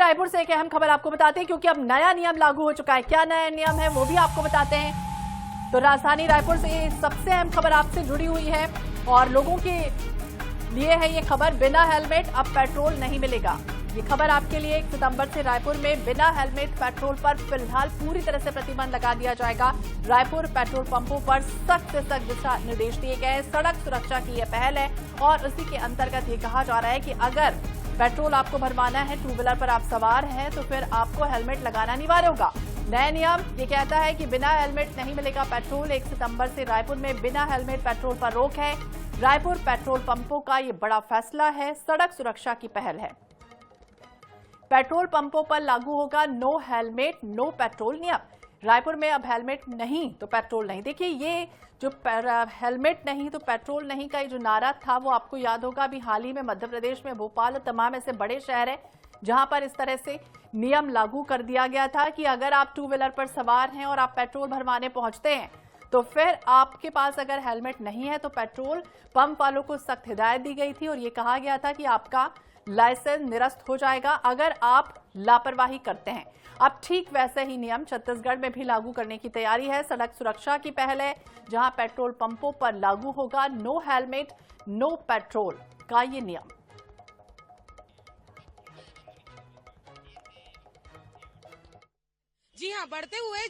रायपुर से एक अहम खबर आपको बताते हैं, क्योंकि अब नया नियम लागू हो चुका है। क्या नया नियम है वो भी आपको बताते हैं। तो राजधानी रायपुर से सबसे अहम खबर आपसे जुड़ी हुई है और लोगों के लिए है ये खबर। बिना हेलमेट अब पेट्रोल नहीं मिलेगा। ये खबर आपके लिए 1 सितंबर से रायपुर में बिना हेलमेट पेट्रोल पर फिलहाल पूरी तरह से प्रतिबंध लगा दिया जाएगा। रायपुर पेट्रोल पंपों पर सख्त से सख्त दिशा निर्देश दिए गए हैं। सड़क सुरक्षा की यह पहल है और उसी के अंतर्गत ये कहा जा रहा है कि अगर पेट्रोल आपको भरवाना है, टू व्हीलर पर आप सवार हैं, तो फिर आपको हेलमेट लगाना अनिवार्य होगा। नया नियम ये कहता है कि बिना हेलमेट नहीं मिलेगा पेट्रोल। 1 सितंबर से रायपुर में बिना हेलमेट पेट्रोल पर रोक है। रायपुर पेट्रोल पंपों का ये बड़ा फैसला है, सड़क सुरक्षा की पहल है। पेट्रोल पंपों पर लागू होगा नो हेलमेट नो पेट्रोल नियम। रायपुर में अब हेलमेट नहीं तो पेट्रोल नहीं। देखिए, ये जो हेलमेट नहीं तो पेट्रोल नहीं का ये जो नारा था वो आपको याद होगा। अभी हाल ही में मध्य प्रदेश में भोपाल, तमाम ऐसे बड़े शहर हैं जहां पर इस तरह से नियम लागू कर दिया गया था कि अगर आप टू व्हीलर पर सवार हैं और आप पेट्रोल भरवाने पहुंचते हैं तो फिर आपके पास अगर हेलमेट नहीं है तो पेट्रोल पंप वालों को सख्त हिदायत दी गई थी और ये कहा गया था कि आपका लाइसेंस निरस्त हो जाएगा अगर आप लापरवाही करते हैं। अब ठीक वैसे ही नियम छत्तीसगढ़ में भी लागू करने की तैयारी है। सड़क सुरक्षा की पहल है, जहां पेट्रोल पंपों पर लागू होगा नो हेलमेट नो पेट्रोल का ये नियम। जी हाँ, बढ़ते हुए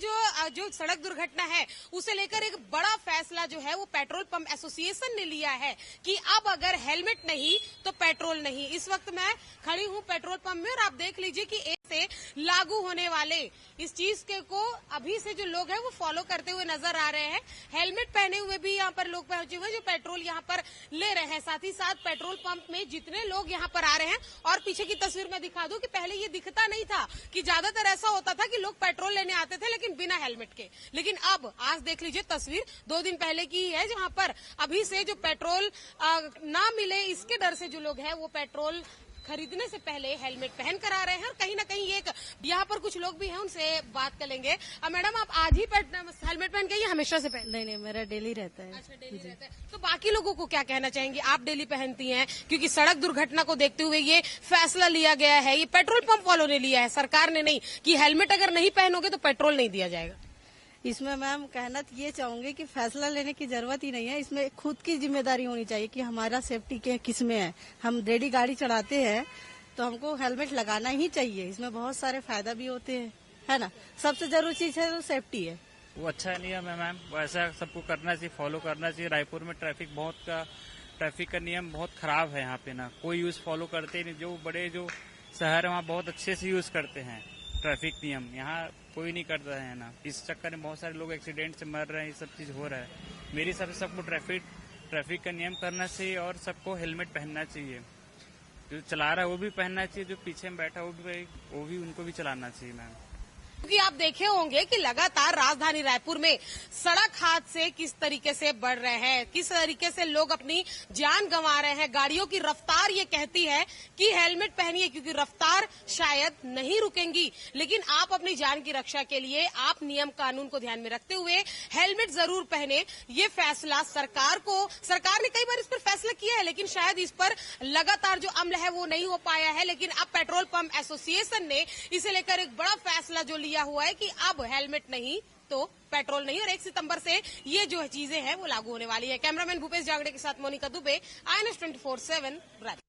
जो सड़क दुर्घटना है उसे लेकर एक बड़ा फैसला जो है वो पेट्रोल पंप एसोसिएशन ने लिया है कि अब अगर हेलमेट नहीं तो पेट्रोल नहीं। इस वक्त मैं खड़ी हूँ पेट्रोल पंप में और आप देख लीजिए कि से लागू होने वाले इस चीज को अभी से जो लोग हैं वो फॉलो करते हुए नजर आ रहे हैं। हेलमेट पहने हुए भी यहाँ पर लोग पहुंचे हुए जो पेट्रोल यहाँ पर ले रहे हैं। साथ ही साथ पेट्रोल पंप में जितने लोग यहाँ पर आ रहे हैं, और पीछे की तस्वीर में दिखा दूं कि पहले ये दिखता नहीं था, कि ज्यादातर ऐसा होता था कि लोग पेट्रोल लेने आते थे लेकिन बिना हेलमेट के। लेकिन अब आज देख लीजिए तस्वीर 2 दिन पहले की है, जहाँ पर अभी से जो पेट्रोल ना मिले इसके डर से जो लोग हैं वो पेट्रोल खरीदने से पहले हेलमेट पहन कर आ रहे हैं। और कहीं ना कहीं एक यहाँ पर कुछ लोग भी हैं, उनसे बात करेंगे। मैडम, आप आज ही हेलमेट पहन के हमेशा से पहन? नहीं, मेरा डेली रहता है। अच्छा, डेली रहता है। तो बाकी लोगों को क्या कहना चाहेंगे? आप डेली पहनती हैं, क्योंकि सड़क दुर्घटना को देखते हुए ये फैसला लिया गया है। ये पेट्रोल पंप वालों ने लिया है, सरकार ने नहीं, कि हेलमेट अगर नहीं पहनोगे तो पेट्रोल नहीं दिया जाएगा। इसमें मैम कहना ये चाहूंगी कि फैसला लेने की जरूरत ही नहीं है। इसमें खुद की जिम्मेदारी होनी चाहिए कि हमारा सेफ्टी के किस में है। हम डेली गाड़ी चलाते हैं तो हमको हेलमेट लगाना ही चाहिए। इसमें बहुत सारे फायदा भी होते हैं, है ना। सबसे जरूरी चीज है तो सेफ्टी है। वो अच्छा नियम है मैम, वैसा सबको करना चाहिए, फॉलो करना चाहिए। रायपुर में ट्रैफिक का नियम बहुत खराब है यहाँ पे ना, कोई यूज फॉलो करते नहीं। जो बड़े जो शहर है वहाँ बहुत अच्छे से यूज करते हैं ट्रैफिक नियम, यहाँ कोई नहीं करता है ना। इस चक्कर में बहुत सारे लोग एक्सीडेंट से मर रहे हैं, ये सब चीज हो रहा है। मेरी हिसाब से सबको ट्रैफिक का नियम करना चाहिए और सबको हेलमेट पहनना चाहिए। जो चला रहा है वो भी पहनना चाहिए, जो पीछे में बैठा वो भी उनको भी चलाना चाहिए मैम। क्योंकि आप देखे होंगे कि लगातार राजधानी रायपुर में सड़क हादसे किस तरीके से बढ़ रहे हैं, किस तरीके से लोग अपनी जान गंवा रहे हैं। गाड़ियों की रफ्तार ये कहती है कि हेलमेट पहनिए, क्योंकि रफ्तार शायद नहीं रुकेंगी, लेकिन आप अपनी जान की रक्षा के लिए आप नियम कानून को ध्यान में रखते हुए हेलमेट जरूर पहने। ये फैसला सरकार ने कई बार इस पर फैसला किया है, लेकिन शायद इस पर लगातार जो अमल है वो नहीं हो पाया है। लेकिन अब पेट्रोल पंप एसोसिएशन ने इसे लेकर एक बड़ा फैसला जो लिया हुआ है कि अब हेलमेट नहीं तो पेट्रोल नहीं, और 1 सितंबर से ये जो चीजें हैं वो लागू होने वाली है। कैमरामैन भूपेश जागड़े के साथ मोनिका दुबे, INS 24/7 रायपुर।